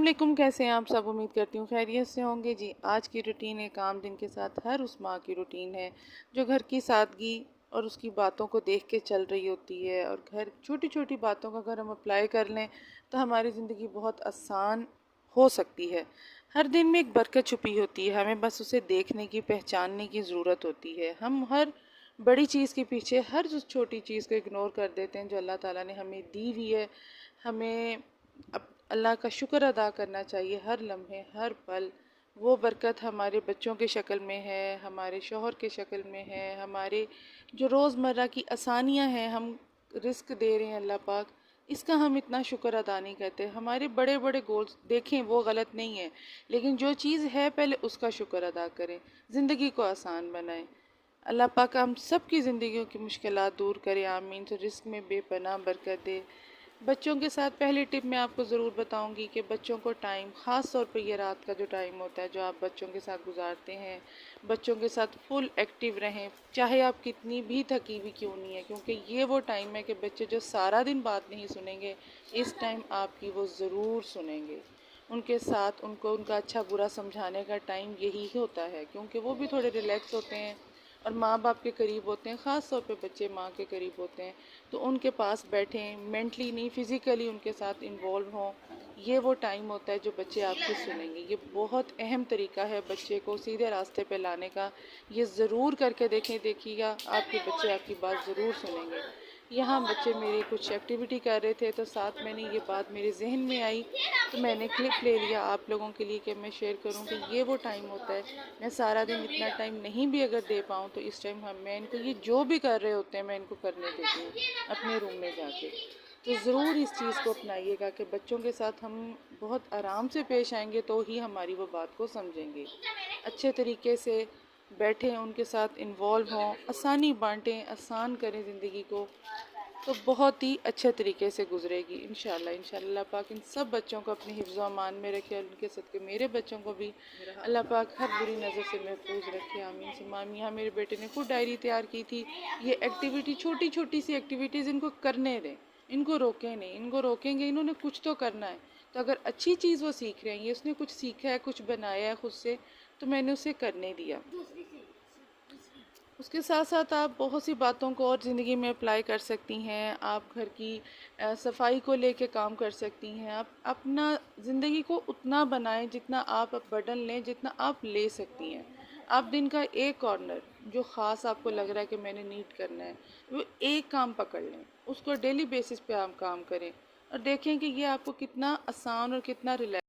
वालेकुम, कैसे हैं आप सब। उम्मीद करती हूँ खैरियत से होंगे जी। आज की रूटीन एक आम दिन के साथ हर उस माँ की रूटीन है जो घर की सादगी और उसकी बातों को देख के चल रही होती है, और घर छोटी छोटी बातों का अगर हम अप्लाई कर लें तो हमारी ज़िंदगी बहुत आसान हो सकती है। हर दिन में एक बरकत छुपी होती है, हमें बस उसे देखने की, पहचानने की ज़रूरत होती है। हम हर बड़ी चीज़ के पीछे हर उस छोटी चीज़ को इग्नोर कर देते हैं जो अल्लाह ताला ने हमें दी हुई है। हमें अल्लाह का शुक्र अदा करना चाहिए हर लम्हे हर पल। वो बरकत हमारे बच्चों के शक्ल में है, हमारे शौहर के शक्ल में है, हमारे जो रोज़मर्रा की आसानियां हैं, हम रिस्क दे रहे हैं अल्लाह पाक, इसका हम इतना शुक्र अदा नहीं करते। हमारे बड़े बड़े गोल्स देखें, वो गलत नहीं है, लेकिन जो चीज़ है पहले उसका शुक्र अदा करें, ज़िंदगी को आसान बनाएं। अल्लाह पाक हम सब की ज़िंदगियों की मुश्किलात दूर करे, आमीन। तो रिस्क में बेपनाह बरकत दे। बच्चों के साथ पहली टिप मैं आपको ज़रूर बताऊंगी कि बच्चों को टाइम, ख़ास तौर पे ये रात का जो टाइम होता है जो आप बच्चों के साथ गुजारते हैं, बच्चों के साथ फुल एक्टिव रहें, चाहे आप कितनी भी थकी हुई क्यों नहीं है, क्योंकि ये वो टाइम है कि बच्चे जो सारा दिन बात नहीं सुनेंगे, इस टाइम आपकी वो ज़रूर सुनेंगे। उनके साथ उनको उनका अच्छा बुरा समझाने का टाइम यही होता है, क्योंकि वो भी थोड़े रिलैक्स होते हैं और माँ बाप के करीब होते हैं। ख़ास तौर पे बच्चे माँ के करीब होते हैं, तो उनके पास बैठें, मेंटली नहीं फिज़िकली उनके साथ इन्वॉल्व हों। ये वो टाइम होता है जो बच्चे आपकी सुनेंगे। ये बहुत अहम तरीका है बच्चे को सीधे रास्ते पे लाने का। ये ज़रूर करके देखिएगा, आपके बच्चे आपकी बात ज़रूर सुनेंगे। यहाँ बच्चे मेरी कुछ एक्टिविटी कर रहे थे, तो साथ मैंने ये बात मेरे जहन में आई, तो मैंने क्लिप ले लिया आप लोगों के लिए कि मैं शेयर करूँ कि ये वो टाइम होता है। मैं सारा दिन इतना टाइम नहीं भी अगर दे पाऊँ तो इस टाइम मैं इनको ये जो भी कर रहे होते हैं मैं इनको करने देती हूँ अपने रूम में जाके। तो ज़रूर इस चीज़ को अपनाइएगा कि बच्चों के साथ हम बहुत आराम से पेश आएंगे तो ही हमारी वो बात को समझेंगे। अच्छे तरीके से बैठें, उनके साथ इन्वॉल्व हों, आसानी बांटें, आसान करें ज़िंदगी को, तो बहुत ही अच्छे तरीके से गुजरेगी इंशाल्लाह। इंशाल्लाह पाक इन सब बच्चों को अपने हिफ्ज़ व अमान में रखे, और उनके सदक़े मेरे बच्चों को भी अल्लाह पाक हर बुरी नज़र से महफूज रखे, आमीन सुम्मा आमीन। यहाँ मेरे बेटे ने खुद डायरी तैयार की थी। ये एक्टिविटी, छोटी छोटी सी एक्टिविटीज़ इनको करने दें, इनको रोकें नहीं। इनको रोकेंगे, इन्होंने कुछ तो करना है। तो अगर अच्छी चीज़ वो सीख रहे हैं, ये उसने कुछ सीखा है, कुछ बनाया है खुद से, तो मैंने उसे करने दिया। उसके साथ साथ आप बहुत सी बातों को और ज़िंदगी में अप्लाई कर सकती हैं। आप घर की सफाई को लेके काम कर सकती हैं। आप अपना ज़िंदगी को उतना बनाएं जितना आप बर्डन लें, जितना आप ले सकती हैं। आप दिन का एक कॉर्नर जो ख़ास आपको लग रहा है कि मैंने नीट करना है, वो एक काम पकड़ लें, उसको डेली बेसिस पे आप काम करें, और देखें कि ये आपको कितना आसान और कितना रिलैक्स